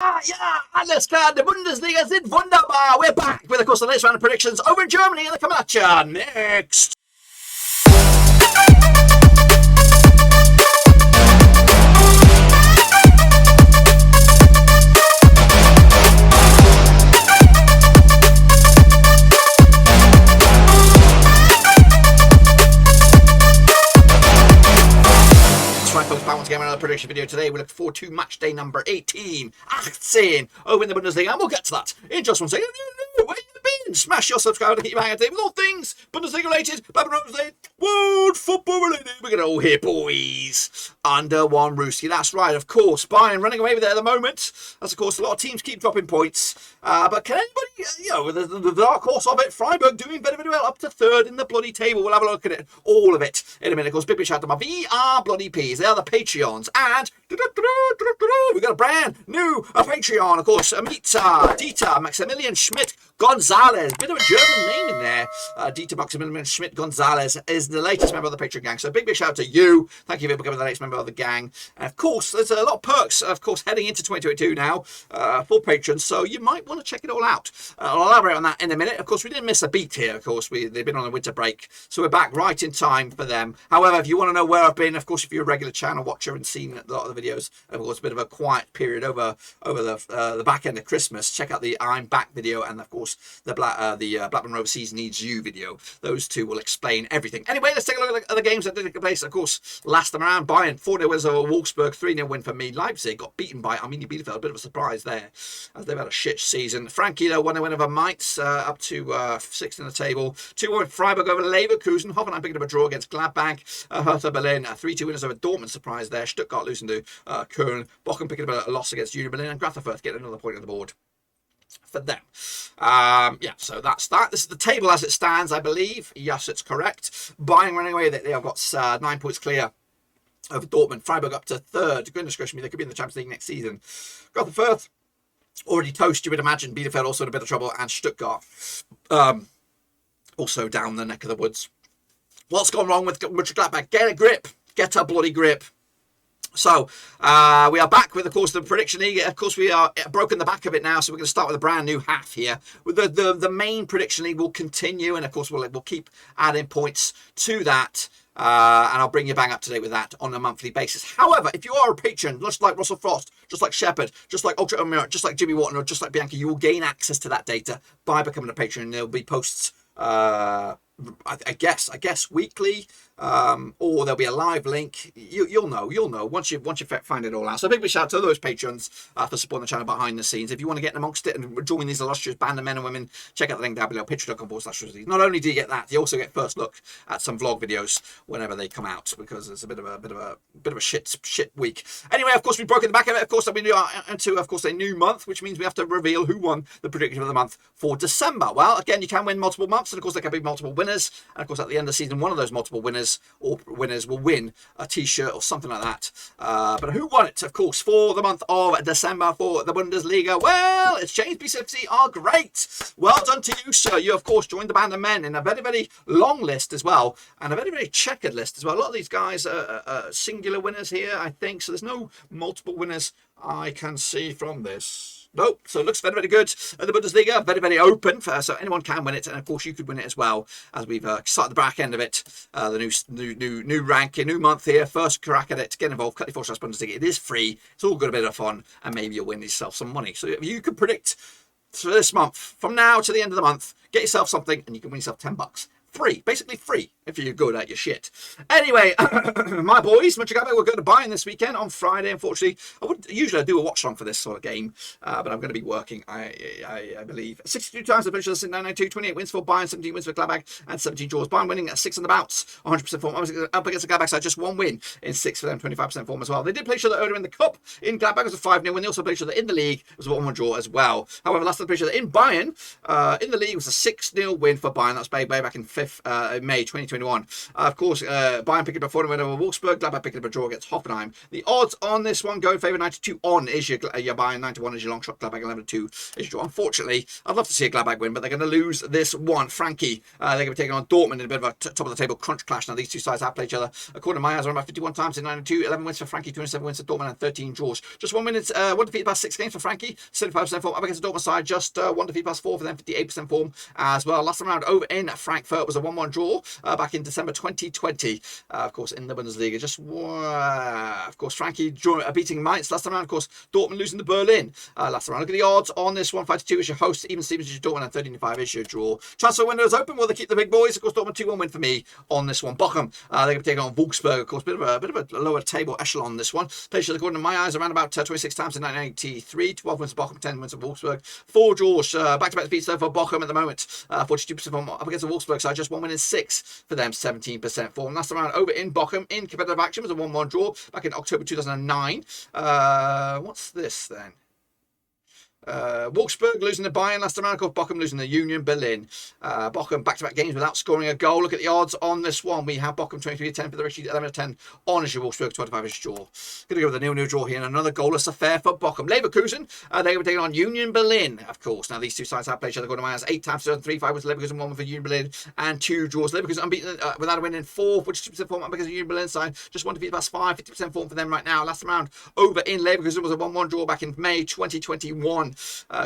Ja, alles klar, die Bundesliga sind wunderbar. We're back with, of course, the latest round of predictions over in Germany, and they're coming at you next. Once again, another prediction video today. We look forward to match day number 18 over in the Bundesliga, and we'll get to that in just one second. Where you been? Smash your subscribe to keep you hanging today with all things Bundesliga related, world football related. We're going to all hear boys under one Rooski. That's right, of course. Bayern running away with it at the moment. As of course, a lot of teams keep dropping points. But can anybody, the dark horse of it, Freiburg doing very, very well, up to third in the bloody table. We'll have a look at it, all of it, in a minute. Of course, big shout out to my VR bloody Ps. They are the Patreons. And we've got a brand new Patreon, of course. Amita, Dieter, Maximilian Schmidt, Gonzalez. Bit of a German name in there. Dieter Maximilian Schmidt Gonzalez is the latest member of the Patreon gang. So big shout out to you. Thank you for becoming the latest member of the gang. And of course, there's a lot of perks, of course, heading into 2022 now for patrons. So you might want to check it all out. I'll elaborate on that in a minute. Of course, we didn't miss a beat here. Of course, they've been on a winter break. So we're back right in time for them. However, if you want to know where I've been, of course, if you're a regular channel watcher and seen a lot of the videos, of course, a bit of a quiet period over the back end of Christmas, check out the I'm Back video and, of course, the Blackburn Rovers Season Needs You video. Those two will explain everything. Anyway, let's take a look at the games that did take place. Of course, last time around, Bayern 4-0 wins over Wolfsburg, 3-0 win for me. Leipzig got beaten by Arminia Bielefeld. A bit of a surprise there, as they've had a shit season. Frankie, though, 1-0 win over Mainz, up to sixth in the table. 2-1 Freiburg over Leverkusen. Hoffenheim picking up a draw against Gladbach. Hertha Berlin, 3-2 winners over Dortmund. Surprise there. Stuttgart losing to Köln. Bochum picking up a loss against Union Berlin. And Greuther getting another point on the board for them. So that's that. This is the table as it stands, I believe. Yes, it's correct. Bayern running away. They have got 9 points clear over Dortmund. Freiburg up to third. Goodness gracious me, they could be in the Champions League next season. Got the Fürth already toast, you would imagine. Bielefeld also in a bit of trouble, and Stuttgart also down the neck of the woods. What's gone wrong with Mönchengladbach? Get a grip. Get a bloody grip. So we are back with, of course, the prediction league. Of course, we are broken the back of it now, so we're going to start with a brand new half here. The main prediction league will continue, and of course we'll keep adding points to that. And I'll bring you bang up to date with that on a monthly basis. However, if you are a patron, just like Russell Frost, just like Shepard, just like Ultra O'Meara, just like Jimmy Wharton, or just like Bianca, you will gain access to that data by becoming a patron. And there'll be posts, I guess weekly, or there'll be a live link. You'll know once you find it all out. So a big shout out to those patrons for supporting the channel behind the scenes. If you want to get amongst it and join these illustrious band of men and women, check out the link down below, patreon.com/. Not only do you get that, you also get first look at some vlog videos whenever they come out, because it's a bit of a shit week. Anyway, of course, we've broken the back of it. Of course, we are into, of course, a new month, which means we have to reveal who won the prediction of the month for December. Well, again, you can win multiple months, and of course there can be multiple winners, and of course at the end of the season, one of those multiple winners will win a t-shirt or something like that. But who won it, of course, for the month of December for the Bundesliga? Well, it's James BCFC. Are great. Well done to you, sir. You, of course, joined the band of men in a very, very long list as well, and a very, very checkered list as well. A lot of these guys are singular winners here, I think, so there's no multiple winners I can see from this. Nope. So it looks very, very good at the Bundesliga. Very, very open. So anyone can win it. And of course, you could win it as well, as we've started the back end of it. The new ranking, new month here. First crack at it. Get involved. Cut your Bundesliga. It is free. It's all got a bit of fun. And maybe you'll win yourself some money. So if you can predict for this month, from now to the end of the month, get yourself something and you can win yourself $10. Free, basically free, if you're good at your shit. Anyway, my boys, Mönchengladbach, we're going to Bayern this weekend on Friday. Unfortunately, I would usually do a watch along for this sort of game, but I'm going to be working, I believe. 62 times the finishes in 992, 28 wins for Bayern, 17 wins for Gladbach, and 17 draws. Bayern winning at 6 on the bounce, 100% form. Up against the Gladbach side, just one win in 6 for them, 25% form as well. They did play each other earlier in the cup. In Gladbach, it was a 5-0 win. They also played each other in the league. It was a 1-1 draw as well. However, last time they played each other in Bayern, in the league, it was a 6-0 win for Bayern. That was way back in May 2022. 2021. Of course, Bayern picking up a 4-1 win over Wolfsburg. Gladbach picking up a draw against Hoffenheim. The odds on this one go in favour 92 on is your Bayern, 91 is your long shot. Gladbach 11-2 is your draw. Unfortunately, I'd love to see a Gladbach win, but they're going to lose this one. Frankie, they're going to be taking on Dortmund in a bit of a top of the table crunch clash. Now, these two sides have played each other. According to my eyes, around about 51 times in 92, 11 wins for Frankie, 27 wins for Dortmund, and 13 draws. Just 1 minute, one defeat past 6 games for Frankie, 75% form. Up against the Dortmund side, just 1 defeat past 4 for them, 58% form as well. Last time round over in Frankfurt was a 1-1 draw back in December 2020. Of course, in the Bundesliga. Just, of course, Frankie beating Mainz last time round. Of course, Dortmund losing to Berlin last time round. Look at the odds on this one. 5-2 is your host. Even Stevens is your Dortmund, and 13-5 is your draw. Transfer window is open. Will they keep the big boys? Of course, Dortmund 2-1 win for me on this one. Bochum, they're going to take on Wolfsburg. Of course, bit of a lower table echelon on this one. Played according to my eyes around about 26 times in 1983. 12 wins for Bochum, 10 wins for Wolfsburg. 4 draws. Back-to-back defeats though for Bochum at the moment. 42% form up against the Wolfsburg side. Just 1 win in 6 for them. 17% form. Last time around over in Bochum in competitive action was a 1-1 draw back in October 2009. What's this then? Wolfsburg losing to Bayern last time around. Of course, Bochum losing to Union Berlin. Bochum back-to-back games without scoring a goal. Look at the odds on this one. We have Bochum 23-10 for the Richie, 11-10 on is your Wolfsburg, 25 is draw. Going to go with a nil-nil draw here and another goalless affair for Bochum. Leverkusen, they were taking on Union Berlin, of course. Now, these two sides have played each other. According to my eyes, 8 times 3-5 was Leverkusen, 1 for Union Berlin, and 2 draws. Leverkusen unbeaten without a win in 4, 42% form up against the Union Berlin side. Just 1 defeat past 5, 50% form for them right now. Last time around over in Leverkusen was a 1-1 draw back in May 2021.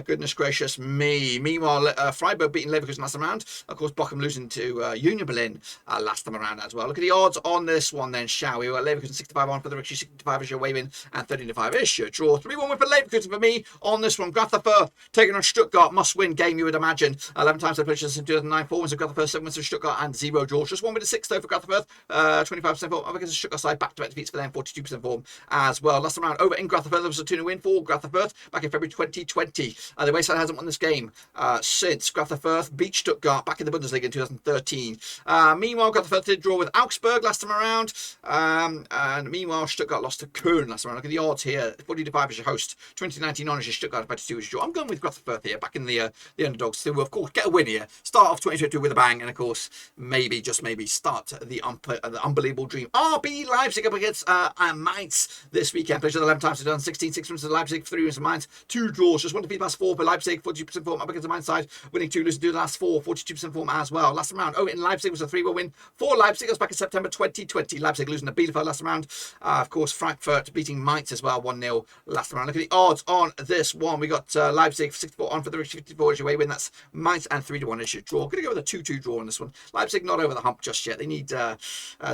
Goodness gracious me. Meanwhile, Freiburg beating Leverkusen last time around. Of course, Bochum losing to Union Berlin last time around as well. Look at the odds on this one then, shall we? Well, Leverkusen 65 on for the Richie, 65 is your way win, and 13-5 is your draw. 3-1 win for Leverkusen for me on this one. Greuther taking on Stuttgart, must-win game, you would imagine. 11 times they played since 2009, 4 wins for Greuther, 7 wins for Stuttgart, and 0 draws. Just 1 win to 6 though for Greuther, 25% form. Up against the Stuttgart side, back-to-back defeats for them, 42% form as well. Last time around over in Greuther, there was a 2-0 win for Greuther back in February 2020. The Wayside hasn't won this game since Greuther beat Stuttgart back in the Bundesliga in 2013. Meanwhile, Greuther did draw with Augsburg last time around. And meanwhile, Stuttgart lost to Köln last time around. Look at the odds here. 40-5 is your host. 2019 on is your Stuttgart, 22 is your draw. I'm going with Greuther here, back in the underdogs. Still, of course, get a win here. Start off 2022 with a bang, and of course, maybe, just maybe, start the unbelievable dream. RB Leipzig up against Mainz this weekend. Played 11 times, done 16, 6 wins to Leipzig, 3 wins to Mainz, 2 draws. Just 1 defeat past 4 for Leipzig, 42% form up against the Mainz side, winning 2, losing 2 the last 4, 42% form as well. Last round, in Leipzig was a 3-1 win for Leipzig. It was back in September 2020. Leipzig losing to Bielefeld last round. Of course, Frankfurt beating Mainz as well, 1-0 last round. Look at the odds on this one. We got Leipzig 64 on for the Rich, 54 is your way win. That's Mainz, and 3-1 is your draw. Going to go with a 2-2 draw on this one. Leipzig not over the hump just yet. They need a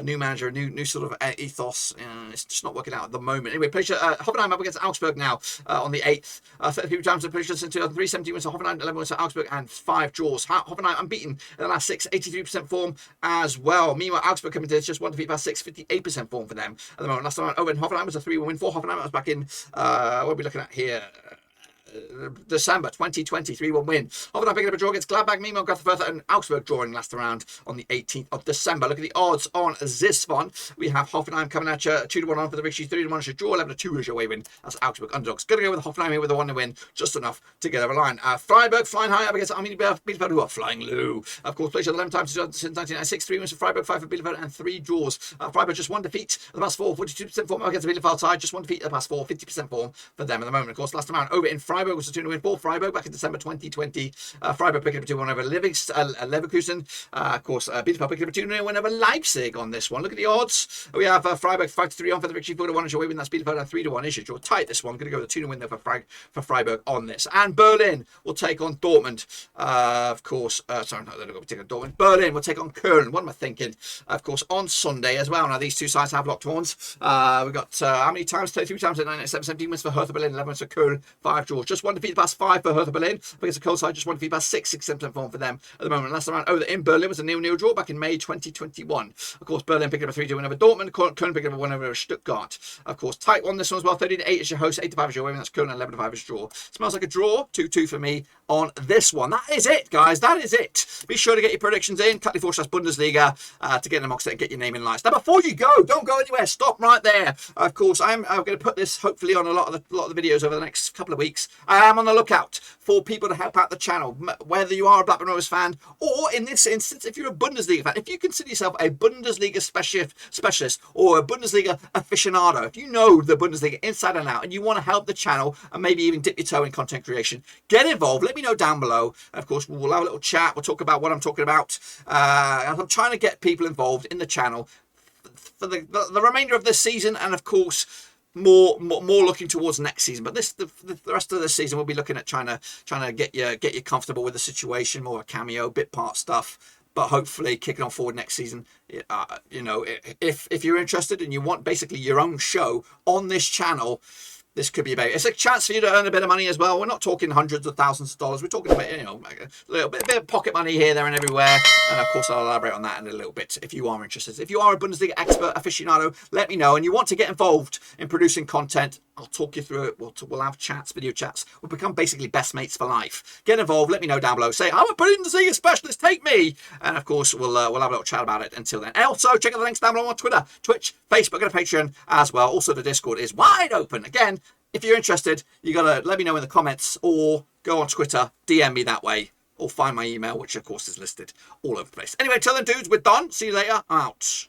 new manager, a new sort of ethos. It's just not working out at the moment. Anyway, Hoffenheim up against Augsburg now on the 8th. 33 times they played since 2003, 17 wins to Hoffenheim, 11 wins to Augsburg, and 5 draws. Hoffenheim unbeaten in the last 6, 83% form as well. Meanwhile, Augsburg coming to just 1 defeat past 6, 58% form for them at the moment. Last time over in Hoffenheim was a 3-1 win for Hoffenheim. That was back in, what are we looking at here? December 2020, 3-1 win. Hoffenheim picking up a draw against Gladbach. Meanwhile, Greuther and Augsburg drawing last round on the 18th of December. Look at the odds on this one. We have Hoffenheim coming at you 2-1 on for the Richie, 3-1 is your draw, 11-2 is your way win. That's Augsburg underdogs. Going to go with Hoffenheim here with a 1 win, just enough to get over the line. Freiburg flying high up against Arminia, Bielefeld, who are flying low. Of course, played 11 times since 1996, 3 wins for Freiburg, 5 for Bielefeld, and 3 draws. Freiburg just 1 defeat the past 4, 42% form against the Bielefeld side, just 1 defeat the past 4, 50% form for them at the moment. Of course, last time around over in Freiburg was a 2-0 win for Freiburg back in December 2020. Freiburg picking up a 2-1 over Leverkusen. Of course, Bielefeld picking up a 2-0 win over Leipzig on this one. Look at the odds. We have Freiburg 5-3 on for the Richie, 4-1 is your way win. That's Bielefeld, and 3-1 is your draw. Tight this one. Going to go with a 2-0 win there for Freiburg on this. And Berlin will take on Dortmund. Of course, sorry, no, they're not going to take on Dortmund. Berlin will take on Köln. What am I thinking? Of course, on Sunday as well. Now, these two sides have locked horns. We've got how many times? 33 times at 997, 17 wins for Hertha Berlin, 11 wins for Köln, 5 draws. Just 1 defeat past 5 for Hertha Berlin. Against the Köln side, just 1 defeat past 6, 6% form for them at the moment. Last round over in Berlin was a 0-0 draw back in May 2021. Of course, Berlin picking up a 3-2 win over Dortmund. Köln picking up a 1 over Stuttgart. Of course, tight one this one as well. 13-8 is your host, 8-5 is your winner. That's Köln, and 11-5 is draw. Smells like a draw. 2-2 for me on this one. That is it, guys. That is it. Be sure to get your predictions in. /Bundesliga to get in the box and get your name in lights. Now, before you go, don't go anywhere. Stop right there. Of course, I'm going to put this hopefully on a lot of the videos over the next couple of weeks. am on the lookout for people to help out the channel, whether you are a Blackburn Rovers fan, or in this instance, if you're a Bundesliga fan. If you consider yourself a Bundesliga specialist or a Bundesliga aficionado, if you know the Bundesliga inside and out and you want to help the channel and maybe even dip your toe in content creation, get involved. Let me know down below. Of course, we'll have a little chat. We'll talk about what I'm talking about. I'm trying to get people involved in the channel for the remainder of this season, and of course more looking towards next season. But the rest of the season we'll be looking at trying to get you comfortable with the situation, more cameo bit part stuff, but hopefully kicking on forward next season. You know, if you're interested and you want basically your own show on this channel, this could be about. It's a chance for you to earn a bit of money as well. We're not talking hundreds of thousands of dollars. We're talking about, you know, a little bit of pocket money here, there, and everywhere. And of course, I'll elaborate on that in a little bit if you are interested. If you are a Bundesliga expert aficionado, let me know. And you want to get involved in producing content, I'll talk you through it. We'll have chats, video chats. We'll become basically best mates for life. Get involved. Let me know down below. Say, I'm a Bundesliga specialist. Take me. And of course, we'll have a little chat about it until then. And also, check out the links down below on Twitter, Twitch, Facebook, and Patreon as well. Also, the Discord is wide open. Again, if you're interested, you got to let me know in the comments or go on Twitter, DM me that way, or find my email, which of course is listed all over the place. Anyway, till then, dudes, we're done. See you later. I'm out.